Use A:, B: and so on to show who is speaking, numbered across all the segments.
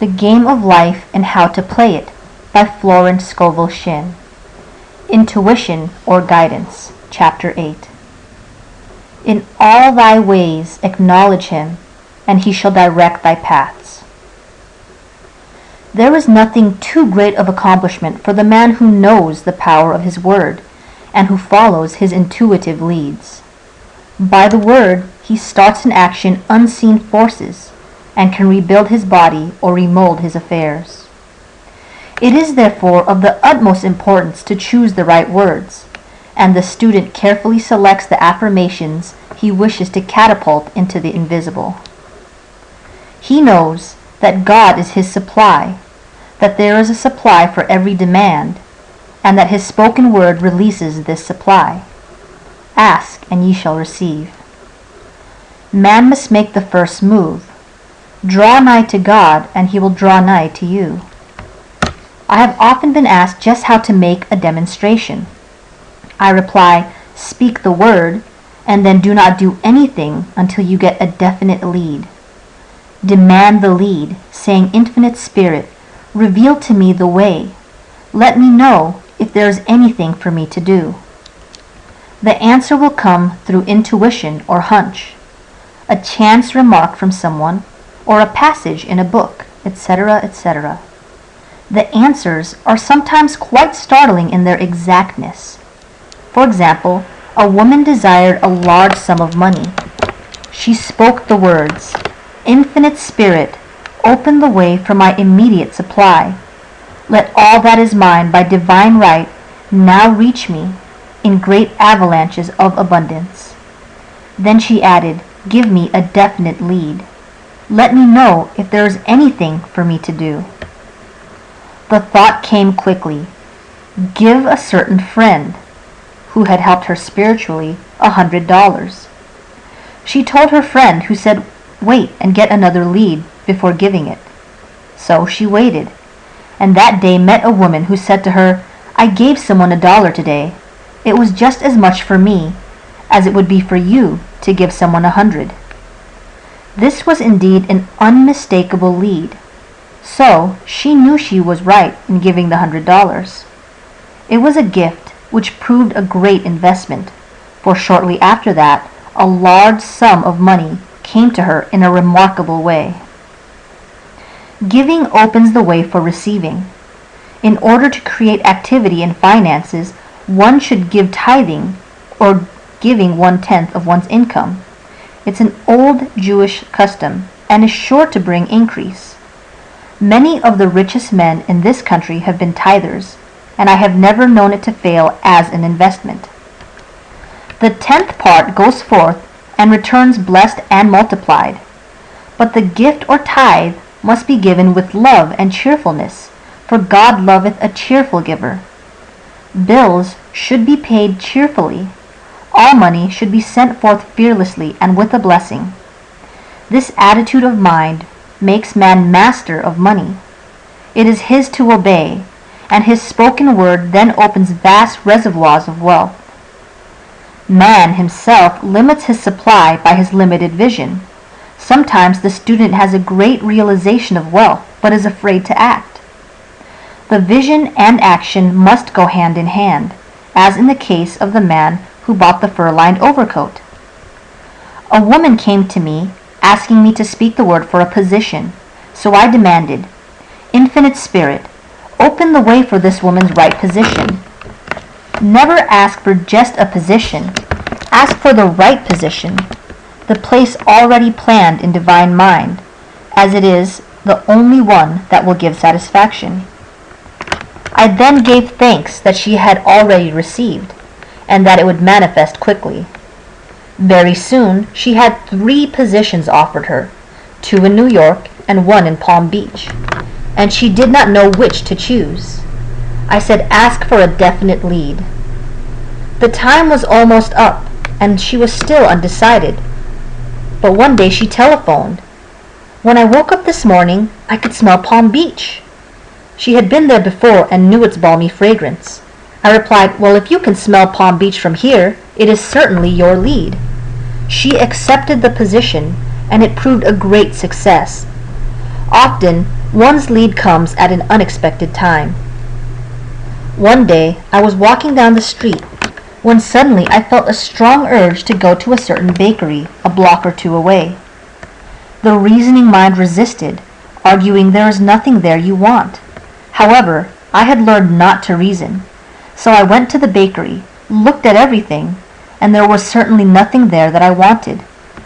A: The Game of Life and How to Play It by Florence Scovel Shinn. Intuition or Guidance, Chapter 8. In all thy ways acknowledge him, and he shall direct thy paths. There is nothing too great of accomplishment for the man who knows the power of his word, and who follows his intuitive leads. By the word, he starts in action unseen forces, and can rebuild his body or remold his affairs. It is therefore of the utmost importance to choose the right words, and the student carefully selects the affirmations he wishes to catapult into the invisible. He knows that God is his supply, that there is a supply for every demand, and that his spoken word releases this supply. Ask, and ye shall receive. Man must make the first move. Draw nigh to God, and he will draw nigh to you. I have often been asked just how to make a demonstration. I reply, speak the word, and then do not do anything until you get a definite lead. Demand the lead, saying, Infinite Spirit, reveal to me the way. Let me know if there is anything for me to do. The answer will come through intuition or hunch, a chance remark from someone, or a passage in a book, etc., etc. The answers are sometimes quite startling in their exactness. For example, a woman desired a large sum of money. She spoke the words, Infinite Spirit, open the way for my immediate supply. Let all that is mine by divine right now reach me in great avalanches of abundance. Then she added, give me a definite lead. Let me know if there is anything for me to do. The thought came quickly. Give a certain friend, who had helped her spiritually, $100. She told her friend, who said, wait and get another lead before giving it. So she waited, and that day met a woman who said to her, I gave someone $1 today. It was just as much for me as it would be for you to give someone 100. This was indeed an unmistakable lead, so she knew she was right in giving the $100. It was a gift which proved a great investment, for shortly after that, a large sum of money came to her in a remarkable way. Giving opens the way for receiving. In order to create activity in finances, one should give tithing, or giving 1/10 of one's income. It's an old Jewish custom and is sure to bring increase. Many of the richest men in this country have been tithers, and I have never known it to fail as an investment. The 10th part goes forth and returns blessed and multiplied, but the gift or tithe must be given with love and cheerfulness, for God loveth a cheerful giver. Bills should be paid cheerfully. All money should be sent forth fearlessly and with a blessing. This attitude of mind makes man master of money. It is his to obey, and his spoken word then opens vast reservoirs of wealth. Man himself limits his supply by his limited vision. Sometimes the student has a great realization of wealth, but is afraid to act. The vision and action must go hand in hand, as in the case of the man who bought the fur-lined overcoat. A woman came to me, asking me to speak the word for a position, so I demanded, Infinite Spirit, open the way for this woman's right position. Never ask for just a position. Ask for the right position, the place already planned in divine mind, as it is the only one that will give satisfaction. I then gave thanks that she had already received, and that it would manifest quickly. Very soon she had 3 positions offered her, 2 in New York and 1 in Palm Beach, and she did not know which to choose. I said, ask for a definite lead. The time was almost up, and she was still undecided, but one day she telephoned. When I woke up this morning, I could smell Palm Beach. She had been there before and knew its balmy fragrance. I replied, well, if you can smell Palm Beach from here, it is certainly your lead. She accepted the position, and it proved a great success. Often, One's lead comes at an unexpected time. One day, I was walking down the street when suddenly I felt a strong urge to go to a certain bakery a block or two away. The reasoning mind resisted, arguing there is nothing there you want. However, I had learned not to reason, so I went to the bakery, looked at everything, and there was certainly nothing there that I wanted.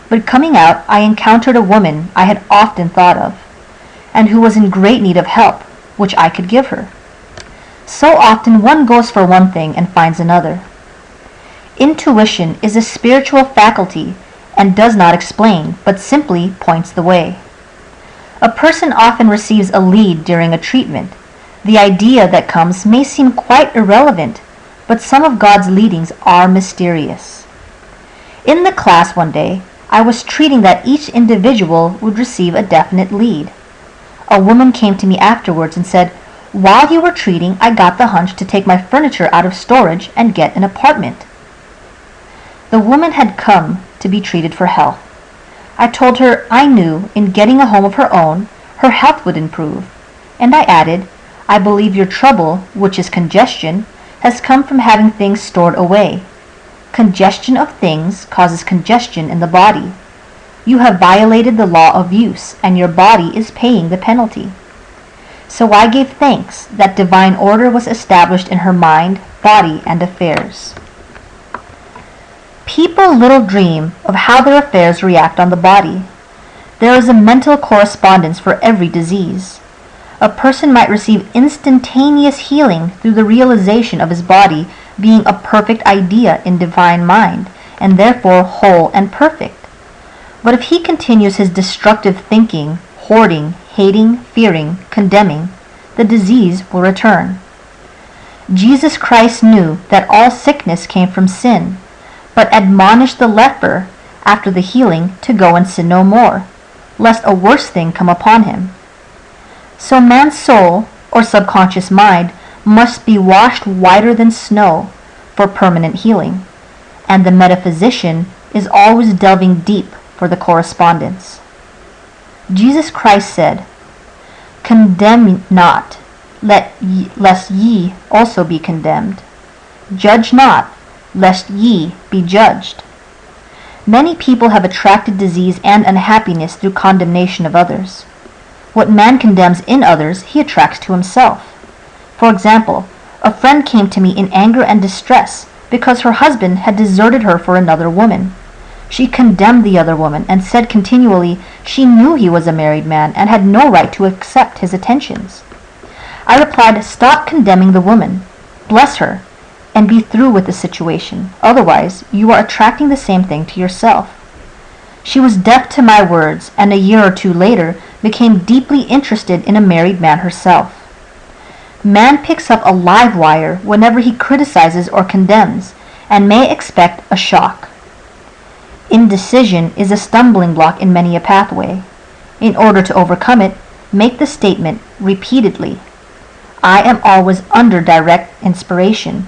A: But coming out, I encountered a woman I had often thought of, and who was in great need of help, which I could give her. So often one goes for one thing and finds another. Intuition is a spiritual faculty and does not explain, but simply points the way. A person often receives a lead during a treatment. The idea that comes may seem quite irrelevant, but some of God's leadings are mysterious. In the class one day, I was treating that each individual would receive a definite lead. A woman came to me afterwards and said, "While you were treating, I got the hunch to take my furniture out of storage and get an apartment." The woman had come to be treated for health. I told her I knew in getting a home of her own, her health would improve. And I added, "I believe your trouble, which is congestion, has come from having things stored away. Congestion of things causes congestion in the body. You have violated the law of use, and your body is paying the penalty." So I gave thanks that divine order was established in her mind, body, and affairs. People little dream of how their affairs react on the body. There is a mental correspondence for every disease. A person might receive instantaneous healing through the realization of his body being a perfect idea in divine mind, and therefore whole and perfect. But if he continues his destructive thinking, hoarding, hating, fearing, condemning, the disease will return. Jesus Christ knew that all sickness came from sin, but admonished the leper after the healing to go and sin no more, lest a worse thing come upon him. So man's soul, or subconscious mind, must be washed whiter than snow for permanent healing, and the metaphysician is always delving deep for the correspondence. Jesus Christ said, "Condemn not, lest ye also be condemned. Judge not, lest ye be judged." Many people have attracted disease and unhappiness through condemnation of others. What man condemns in others, he attracts to himself. For example, a friend came to me in anger and distress because her husband had deserted her for another woman. She condemned the other woman and said continually she knew he was a married man and had no right to accept his attentions. I replied, "Stop condemning the woman. Bless her and be through with the situation. Otherwise, you are attracting the same thing to yourself." She was deaf to my words, and a year or two later became deeply interested in a married man herself. Man picks up a live wire whenever he criticizes or condemns, and may expect a shock. Indecision is a stumbling block in many a pathway. In order to overcome it, make the statement repeatedly, "I am always under direct inspiration.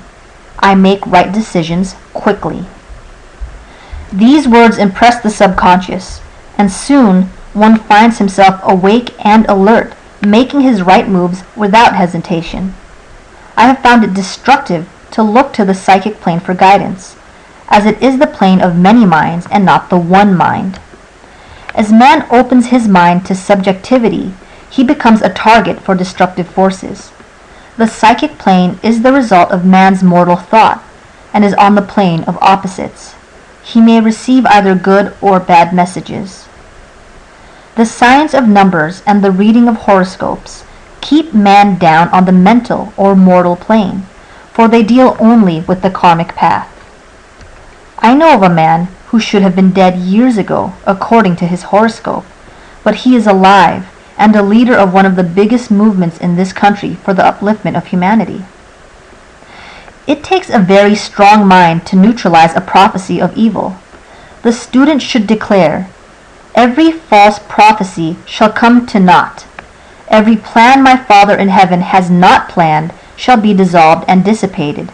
A: I make right decisions quickly." These words impress the subconscious, and soon one finds himself awake and alert, making his right moves without hesitation. I have found it destructive to look to the psychic plane for guidance, as it is the plane of many minds and not the one mind. As man opens his mind to subjectivity, he becomes a target for destructive forces. The psychic plane is the result of man's mortal thought, and is on the plane of opposites. He may receive either good or bad messages. The science of numbers and the reading of horoscopes keep man down on the mental or mortal plane, for they deal only with the karmic path. I know of a man who should have been dead years ago, according to his horoscope, but he is alive and a leader of one of the biggest movements in this country for the upliftment of humanity. It takes a very strong mind to neutralize a prophecy of evil. The student should declare, "Every false prophecy shall come to naught. Every plan my Father in heaven has not planned shall be dissolved and dissipated.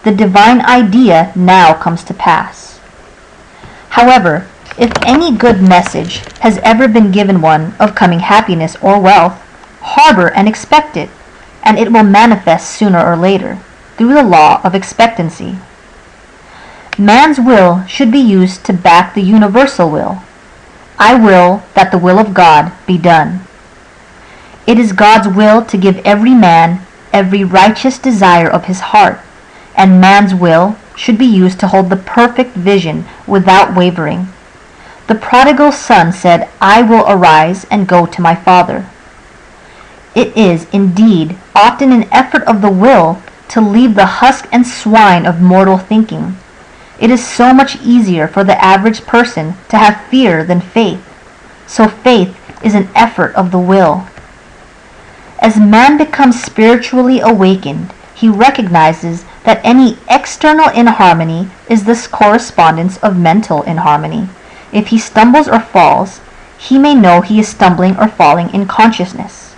A: The divine idea now comes to pass." However, if any good message has ever been given one of coming happiness or wealth, harbor and expect it, and it will manifest sooner or later, through the law of expectancy. Man's will should be used to back the universal will. I will that the will of God be done. It is God's will to give every man every righteous desire of his heart, and man's will should be used to hold the perfect vision without wavering. The prodigal son said, I will arise and go to my father. It is, indeed, often an effort of the will to leave the husk and swine of mortal thinking. It is so much easier for the average person to have fear than faith. So faith is an effort of the will. As man becomes spiritually awakened, he recognizes that any external inharmony is the correspondence of mental inharmony. If he stumbles or falls, he may know he is stumbling or falling in consciousness.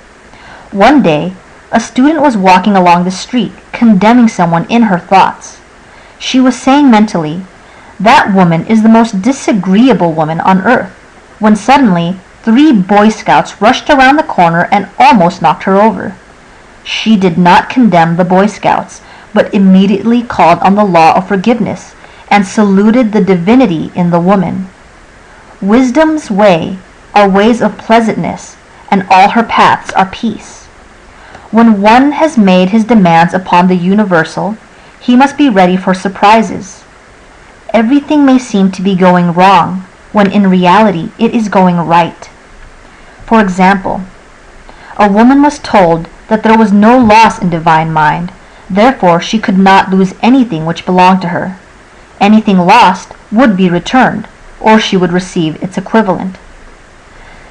A: One day, a student was walking along the street, condemning someone in her thoughts. She was saying mentally, that woman is the most disagreeable woman on earth, when suddenly 3 Boy Scouts rushed around the corner and almost knocked her over. She did not condemn the Boy Scouts, but immediately called on the law of forgiveness and saluted the divinity in the woman. Wisdom's way are ways of pleasantness, and all her paths are peace. When one has made his demands upon the universal, he must be ready for surprises. Everything may seem to be going wrong, when in reality it is going right. For example, a woman was told that there was no loss in divine mind, therefore she could not lose anything which belonged to her. Anything lost would be returned, or she would receive its equivalent.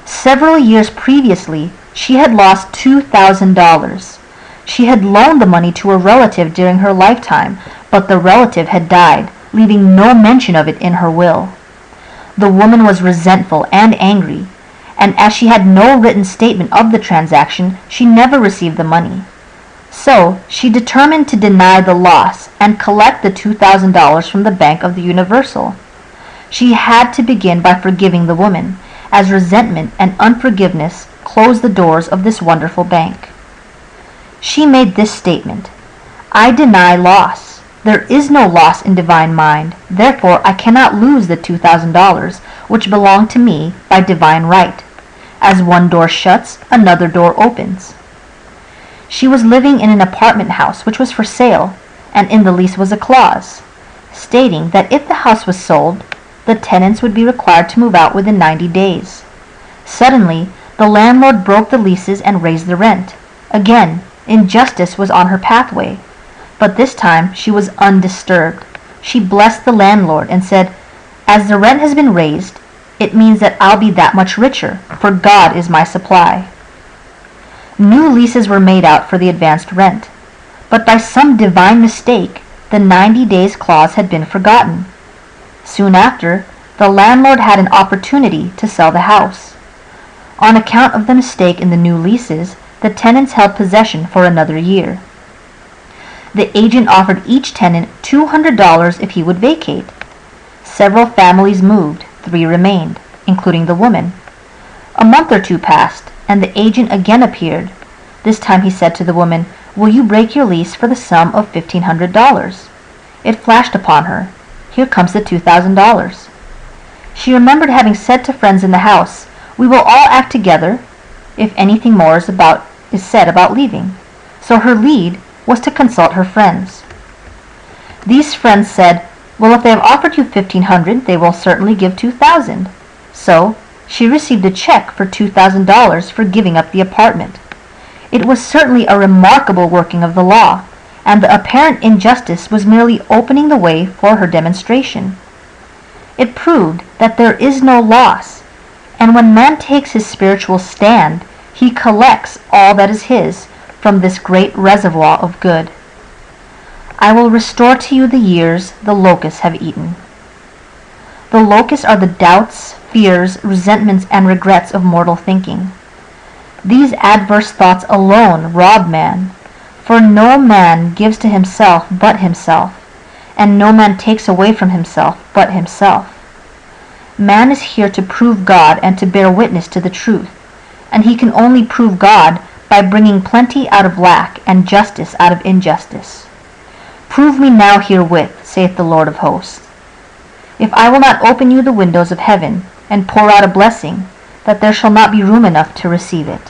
A: Several years previously, she had lost $2,000. She had loaned the money to a relative during her lifetime, but the relative had died, leaving no mention of it in her will. The woman was resentful and angry, and as she had no written statement of the transaction, she never received the money. So she determined to deny the loss and collect the $2,000 from the Bank of the Universal. She had to begin by forgiving the woman, as resentment and unforgiveness closed the doors of this wonderful bank. She made this statement, I deny loss. There is no loss in divine mind, therefore I cannot lose the $2,000, which belong to me by divine right. As one door shuts, another door opens. She was living in an apartment house which was for sale, and in the lease was a clause, stating that if the house was sold, the tenants would be required to move out within 90 days. Suddenly, the landlord broke the leases and raised the rent. Again, injustice was on her pathway, but this time she was undisturbed. She blessed the landlord and said, as the rent has been raised, it means that I'll be that much richer, for God is my supply. New leases were made out for the advanced rent, but by some divine mistake, the 90 days clause had been forgotten. Soon after, the landlord had an opportunity to sell the house. On account of the mistake in the new leases, the tenants held possession for another year. The agent offered each tenant $200 if he would vacate. Several families moved, 3 remained, including the woman. A month or 2 passed, and the agent again appeared. This time he said to the woman, will you break your lease for the sum of $1,500? It flashed upon her, here comes the $2,000. She remembered having said to friends in the house, we will all act together if anything more is said about leaving. So her lead was to consult her friends. These friends said, well, if they have offered you $1,500, they will certainly give $2,000. So she received a check for $2,000 for giving up the apartment. It was certainly a remarkable working of the law, and the apparent injustice was merely opening the way for her demonstration. It proved that there is no loss, and when man takes his spiritual stand, he collects all that is his from this great reservoir of good. I will restore to you the years the locusts have eaten. The locusts are the doubts, fears, resentments, and regrets of mortal thinking. These adverse thoughts alone rob man, for no man gives to himself but himself, and no man takes away from himself but himself. Man is here to prove God and to bear witness to the truth, and he can only prove God by bringing plenty out of lack, and justice out of injustice. Prove me now herewith, saith the Lord of hosts, if I will not open you the windows of heaven, and pour out a blessing, that there shall not be room enough to receive it.